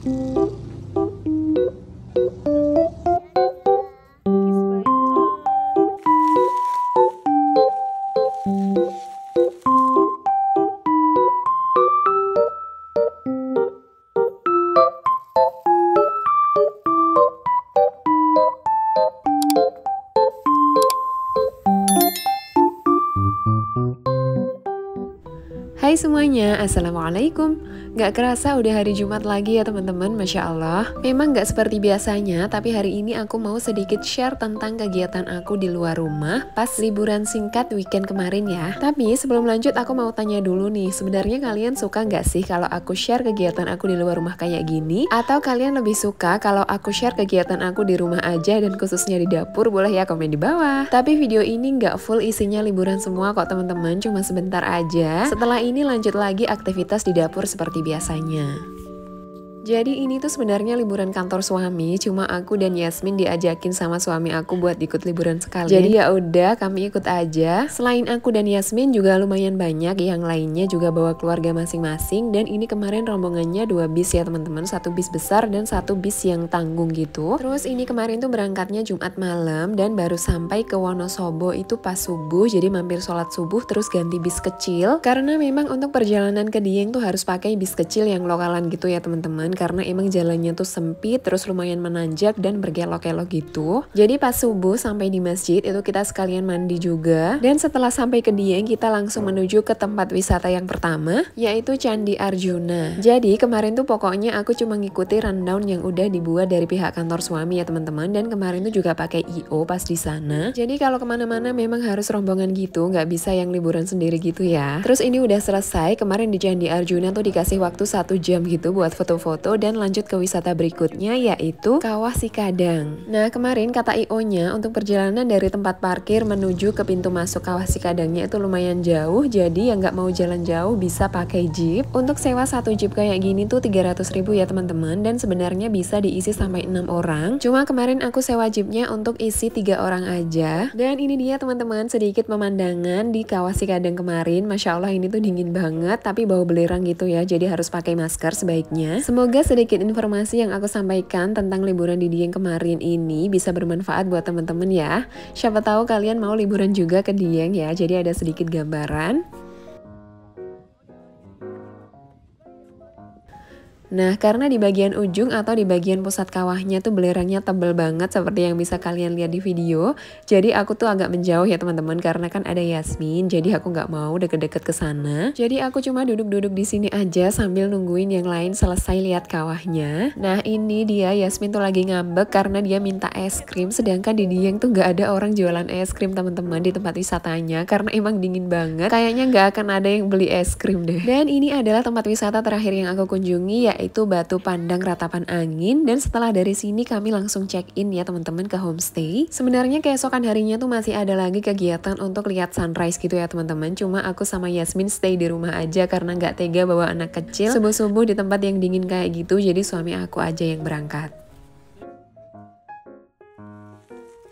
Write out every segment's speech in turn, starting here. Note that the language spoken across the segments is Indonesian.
Hai semuanya, Assalamualaikum. Gak kerasa udah hari Jumat lagi ya teman-teman, Masya Allah. Memang gak seperti biasanya, tapi hari ini aku mau sedikit share tentang kegiatan aku di luar rumah pas liburan singkat weekend kemarin ya. Tapi sebelum lanjut aku mau tanya dulu nih, sebenarnya kalian suka gak sih kalau aku share kegiatan aku di luar rumah kayak gini? Atau kalian lebih suka kalau aku share kegiatan aku di rumah aja dan khususnya di dapur? Boleh ya komen di bawah. Tapi video ini gak full isinya liburan semua kok teman-teman, cuma sebentar aja. Setelah ini lanjut lagi aktivitas di dapur seperti biasanya. Jadi ini tuh sebenarnya liburan kantor suami, cuma aku dan Yasmin diajakin sama suami aku buat ikut liburan sekalian. Jadi ya udah kami ikut aja. Selain aku dan Yasmin juga lumayan banyak yang lainnya juga bawa keluarga masing-masing, dan ini kemarin rombongannya 2 bis ya teman-teman, 1 bis besar dan 1 bis yang tanggung gitu. Terus ini kemarin tuh berangkatnya Jumat malam dan baru sampai ke Wonosobo itu pas subuh, jadi mampir sholat subuh terus ganti bis kecil. Karena memang untuk perjalanan ke Dieng tuh harus pakai bis kecil yang lokalan gitu ya teman-teman, karena emang jalannya tuh sempit terus lumayan menanjak dan berkelok-kelok gitu. Jadi pas subuh sampai di masjid itu kita sekalian mandi juga, dan setelah sampai ke Dieng kita langsung menuju ke tempat wisata yang pertama, yaitu Candi Arjuna. Jadi kemarin tuh pokoknya aku cuma ngikuti rundown yang udah dibuat dari pihak kantor suami ya teman-teman, dan kemarin tuh juga pakai IO pas di sana. Jadi kalau kemana-mana memang harus rombongan gitu, nggak bisa yang liburan sendiri gitu ya. Terus ini udah selesai, kemarin di Candi Arjuna tuh dikasih waktu 1 jam gitu buat foto-foto dan lanjut ke wisata berikutnya yaitu Kawah Sikadang. Nah kemarin kata IO-nya untuk perjalanan dari tempat parkir menuju ke pintu masuk Kawah Sikadangnya itu lumayan jauh, jadi yang nggak mau jalan jauh bisa pakai jeep. Untuk sewa 1 jeep kayak gini tuh 300.000 ya teman-teman, dan sebenarnya bisa diisi sampai 6 orang. Cuma kemarin aku sewa jeepnya untuk isi 3 orang aja. Dan ini dia teman-teman sedikit pemandangan di Kawah Sikadang kemarin. Masya Allah ini tuh dingin banget tapi bau belerang gitu ya, jadi harus pakai masker sebaiknya. Semoga sedikit informasi yang aku sampaikan tentang liburan di Dieng kemarin ini bisa bermanfaat buat teman-teman ya. Siapa tahu kalian mau liburan juga ke Dieng ya, jadi ada sedikit gambaran. Nah, karena di bagian ujung atau di bagian pusat kawahnya tuh belerangnya tebel banget seperti yang bisa kalian lihat di video. Jadi aku tuh agak menjauh ya teman-teman, karena kan ada Yasmin, jadi aku nggak mau deket-deket ke sana. Jadi aku cuma duduk-duduk di sini aja sambil nungguin yang lain selesai lihat kawahnya. Nah, ini dia Yasmin tuh lagi ngambek karena dia minta es krim, sedangkan di Dieng tuh nggak ada orang jualan es krim teman-teman di tempat wisatanya karena emang dingin banget. Kayaknya nggak akan ada yang beli es krim deh. Dan ini adalah tempat wisata terakhir yang aku kunjungi, yaitu Batu Pandang Ratapan Angin, dan setelah dari sini kami langsung check in ya teman-teman ke homestay. Sebenarnya keesokan harinya tuh masih ada lagi kegiatan untuk lihat sunrise gitu ya teman-teman, cuma aku sama Yasmin stay di rumah aja karena nggak tega bawa anak kecil subuh-subuh di tempat yang dingin kayak gitu, jadi suami aku aja yang berangkat.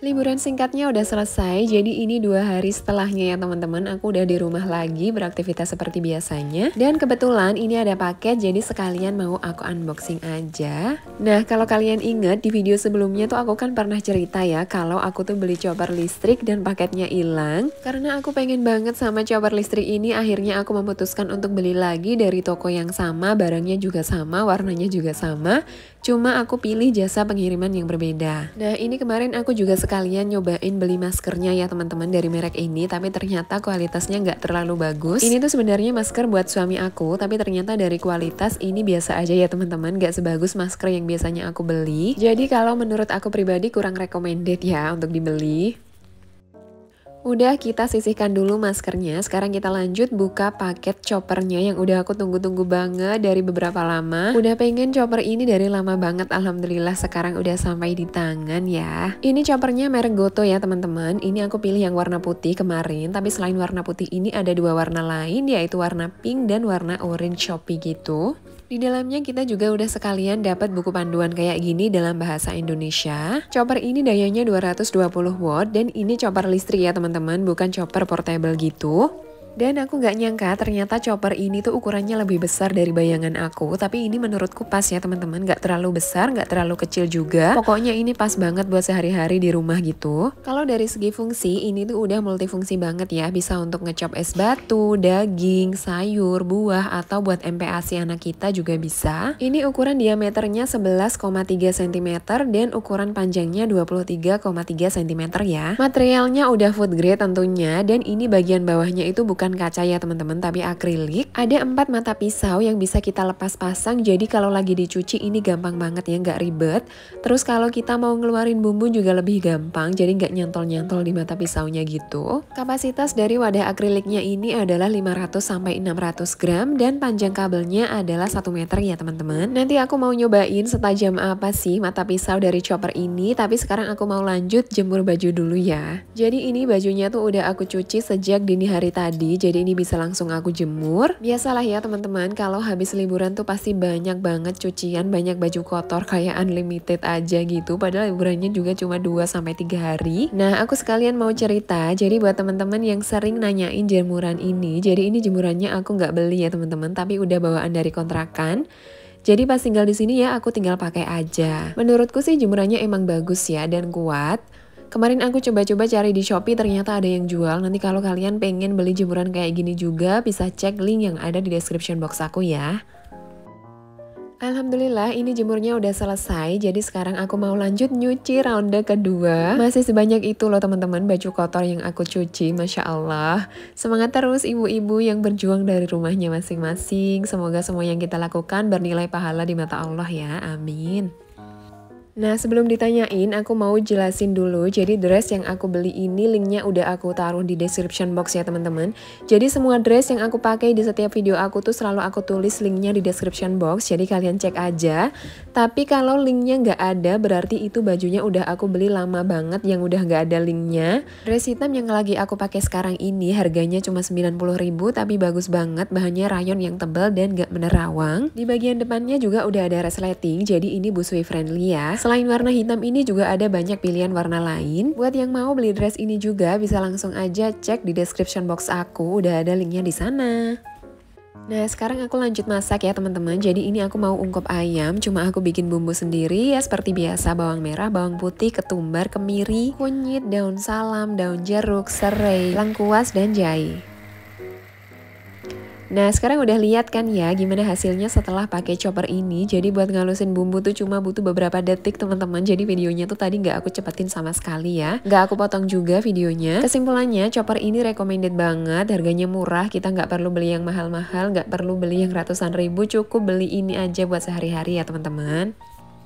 Liburan singkatnya udah selesai, jadi ini 2 hari setelahnya ya teman-teman, aku udah di rumah lagi beraktivitas seperti biasanya. Dan kebetulan ini ada paket, jadi sekalian mau aku unboxing aja. Nah kalau kalian inget di video sebelumnya tuh aku kan pernah cerita ya kalau aku tuh beli chopper listrik dan paketnya hilang. Karena aku pengen banget sama chopper listrik ini, akhirnya aku memutuskan untuk beli lagi dari toko yang sama, barangnya juga sama, warnanya juga sama. Cuma aku pilih jasa pengiriman yang berbeda. Nah ini kemarin aku juga sekalian nyobain beli maskernya ya teman-teman dari merek ini, tapi ternyata kualitasnya nggak terlalu bagus. Ini tuh sebenarnya masker buat suami aku, tapi ternyata dari kualitas ini biasa aja ya teman-teman, nggak sebagus masker yang biasanya aku beli. Jadi kalau menurut aku pribadi kurang recommended ya untuk dibeli. Udah kita sisihkan dulu maskernya, sekarang kita lanjut buka paket choppernya yang udah aku tunggu-tunggu banget dari beberapa lama. Udah pengen chopper ini dari lama banget, alhamdulillah sekarang udah sampai di tangan ya. Ini choppernya merek Goto ya teman-teman, ini aku pilih yang warna putih kemarin, tapi selain warna putih ini ada 2 warna lain, yaitu warna pink dan warna orange Shopee gitu. Di dalamnya kita juga udah sekalian dapat buku panduan kayak gini dalam bahasa Indonesia. Chopper ini dayanya 220 watt dan ini chopper listrik ya teman-teman, bukan chopper portable gitu. Dan aku nggak nyangka ternyata chopper ini tuh ukurannya lebih besar dari bayangan aku. Tapi ini menurutku pas ya teman-teman, nggak terlalu besar, nggak terlalu kecil juga. Pokoknya ini pas banget buat sehari-hari di rumah gitu. Kalau dari segi fungsi, ini tuh udah multifungsi banget ya. Bisa untuk ngechop es batu, daging, sayur, buah, atau buat MPASI anak kita juga bisa. Ini ukuran diameternya 11,3 cm dan ukuran panjangnya 23,3 cm ya. Materialnya udah food grade tentunya, dan ini bagian bawahnya itu bukan kaca ya teman-teman, tapi akrilik. Ada 4 mata pisau yang bisa kita lepas pasang, jadi kalau lagi dicuci ini gampang banget ya, nggak ribet. Terus kalau kita mau ngeluarin bumbu juga lebih gampang, jadi nggak nyantol-nyantol di mata pisaunya gitu. Kapasitas dari wadah akriliknya ini adalah 500-600 gram dan panjang kabelnya adalah 1 meter ya teman-teman. Nanti aku mau nyobain setajam apa sih mata pisau dari chopper ini, tapi sekarang aku mau lanjut jemur baju dulu ya. Jadi ini bajunya tuh udah aku cuci sejak dini hari tadi, jadi ini bisa langsung aku jemur. Biasalah ya teman-teman, kalau habis liburan tuh pasti banyak banget cucian, banyak baju kotor kayak unlimited aja gitu, padahal liburannya juga cuma 2-3 hari. Nah, aku sekalian mau cerita, jadi buat teman-teman yang sering nanyain jemuran ini, jadi ini jemurannya aku nggak beli ya teman-teman, tapi udah bawaan dari kontrakan. Jadi pas tinggal di sini ya aku tinggal pakai aja. Menurutku sih jemurannya emang bagus ya dan kuat. Kemarin aku coba-coba cari di Shopee, ternyata ada yang jual. Nanti kalau kalian pengen beli jemuran kayak gini juga, bisa cek link yang ada di description box aku ya. Alhamdulillah ini jemurnya udah selesai, jadi sekarang aku mau lanjut nyuci ronde kedua. Masih sebanyak itu loh teman-teman baju kotor yang aku cuci, Masya Allah. Semangat terus ibu-ibu yang berjuang dari rumahnya masing-masing. Semoga semua yang kita lakukan bernilai pahala di mata Allah ya, amin. Nah sebelum ditanyain aku mau jelasin dulu, jadi dress yang aku beli ini linknya udah aku taruh di description box ya teman-teman. Jadi semua dress yang aku pakai di setiap video aku tuh selalu aku tulis linknya di description box, jadi kalian cek aja. Tapi kalau linknya nggak ada berarti itu bajunya udah aku beli lama banget yang udah nggak ada linknya. Dress hitam yang lagi aku pakai sekarang ini harganya cuma 90.000 tapi bagus banget, bahannya rayon yang tebal dan nggak menerawang. Di bagian depannya juga udah ada resleting, jadi ini busui friendly ya. Selain warna hitam ini juga ada banyak pilihan warna lain. Buat yang mau beli dress ini juga bisa langsung aja cek di description box aku, udah ada linknya di sana. Nah sekarang aku lanjut masak ya teman-teman. Jadi ini aku mau ungkep ayam, cuma aku bikin bumbu sendiri ya seperti biasa, bawang merah, bawang putih, ketumbar, kemiri, kunyit, daun salam, daun jeruk, serai, lengkuas, dan jahe. Nah sekarang udah lihat kan ya gimana hasilnya setelah pakai chopper ini. Jadi buat ngalusin bumbu tuh cuma butuh beberapa detik teman-teman. Jadi videonya tuh tadi nggak aku cepetin sama sekali ya, nggak aku potong juga videonya. Kesimpulannya chopper ini recommended banget, harganya murah, kita nggak perlu beli yang mahal-mahal, nggak perlu beli yang ratusan ribu, cukup beli ini aja buat sehari-hari ya teman-teman.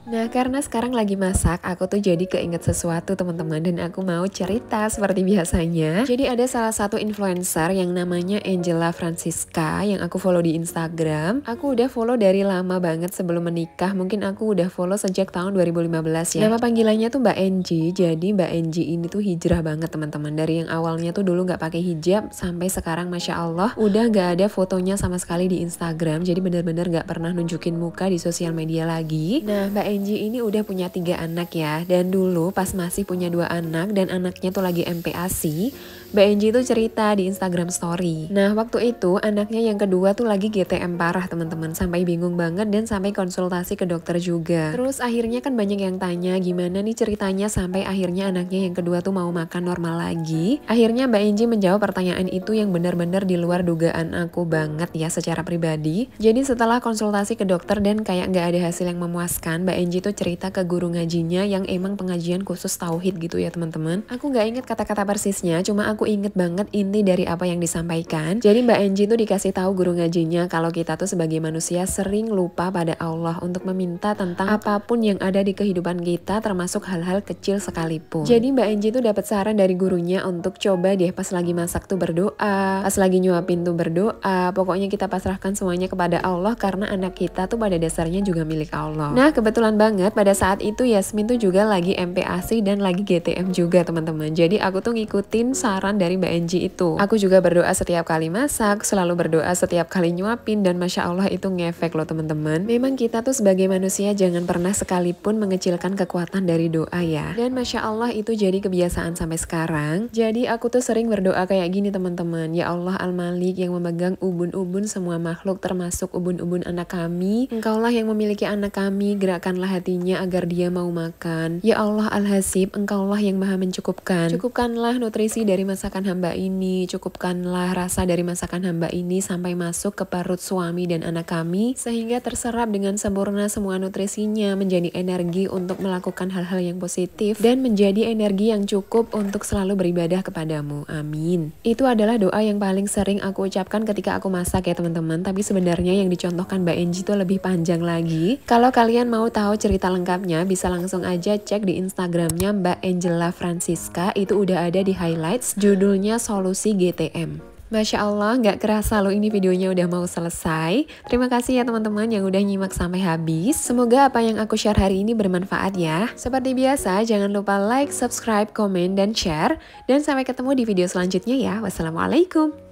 Nah karena sekarang lagi masak, aku tuh jadi keinget sesuatu teman-teman, dan aku mau cerita seperti biasanya. Jadi ada salah satu influencer yang namanya Angela Francisca yang aku follow di Instagram. Aku udah follow dari lama banget sebelum menikah, mungkin aku udah follow sejak tahun 2015 ya. Nama panggilannya tuh Mbak Angie, jadi Mbak Angie ini tuh hijrah banget teman-teman. Dari yang awalnya tuh dulu nggak pakai hijab sampai sekarang Masya Allah udah nggak ada fotonya sama sekali di Instagram. Jadi bener-bener nggak pernah nunjukin muka di sosial media lagi. Nah Mbak Angie ini udah punya 3 anak ya, dan dulu pas masih punya 2 anak dan anaknya tuh lagi MPASI, Mbak Angie tuh cerita di Instagram story. Nah waktu itu anaknya yang kedua tuh lagi GTM parah teman-teman, sampai bingung banget dan sampai konsultasi ke dokter juga. Terus akhirnya kan banyak yang tanya gimana nih ceritanya sampai akhirnya anaknya yang kedua tuh mau makan normal lagi. Akhirnya Mbak Angie menjawab pertanyaan itu yang benar-benar di luar dugaan aku banget ya secara pribadi. Jadi setelah konsultasi ke dokter dan kayak nggak ada hasil yang memuaskan, Mbak Angie tuh cerita ke guru ngajinya yang emang pengajian khusus tauhid gitu ya teman-teman. Aku nggak inget kata-kata persisnya, cuma aku inget banget inti dari apa yang disampaikan. Jadi Mbak Angie tuh dikasih tahu guru ngajinya kalau kita tuh sebagai manusia sering lupa pada Allah untuk meminta tentang apapun yang ada di kehidupan kita, termasuk hal-hal kecil sekalipun. Jadi Mbak Angie tuh dapat saran dari gurunya untuk coba deh pas lagi masak tuh berdoa, pas lagi nyuapin tuh berdoa. Pokoknya kita pasrahkan semuanya kepada Allah karena anak kita tuh pada dasarnya juga milik Allah. Nah kebetulan Kebetulan banget pada saat itu Yasmin tuh juga lagi MPASI dan lagi GTM juga teman-teman. Jadi aku tuh ngikutin saran dari Mbak Enji itu. Aku juga berdoa setiap kali masak, selalu berdoa setiap kali nyuapin, dan Masya Allah itu ngefek loh teman-teman. Memang kita tuh sebagai manusia jangan pernah sekalipun mengecilkan kekuatan dari doa ya. Dan Masya Allah itu jadi kebiasaan sampai sekarang. Jadi aku tuh sering berdoa kayak gini teman-teman. Ya Allah Al-Malik yang memegang ubun-ubun semua makhluk termasuk ubun-ubun anak kami. Engkaulah yang memiliki anak kami, gerakkanlah hatinya agar dia mau makan. Ya Allah Al-Hasib, Engkaulah yang maha mencukupkan. Cukupkanlah nutrisi dari masakan hamba ini, cukupkanlah rasa dari masakan hamba ini sampai masuk ke perut suami dan anak kami, sehingga terserap dengan sempurna semua nutrisinya menjadi energi untuk melakukan hal-hal yang positif dan menjadi energi yang cukup untuk selalu beribadah kepadamu. Amin. Itu adalah doa yang paling sering aku ucapkan ketika aku masak ya teman-teman, tapi sebenarnya yang dicontohkan Mbak Enji itu lebih panjang lagi. Kalau kalian mau tahu cerita lengkapnya, bisa langsung aja cek di Instagramnya Mbak Angela Francisca, itu udah ada di highlights, judulnya Solusi GTM. Masya Allah, nggak kerasa loh ini videonya udah mau selesai. Terima kasih ya teman-teman yang udah nyimak sampai habis. Semoga apa yang aku share hari ini bermanfaat ya. Seperti biasa, jangan lupa like, subscribe, komen, dan share. Dan sampai ketemu di video selanjutnya ya. Wassalamualaikum.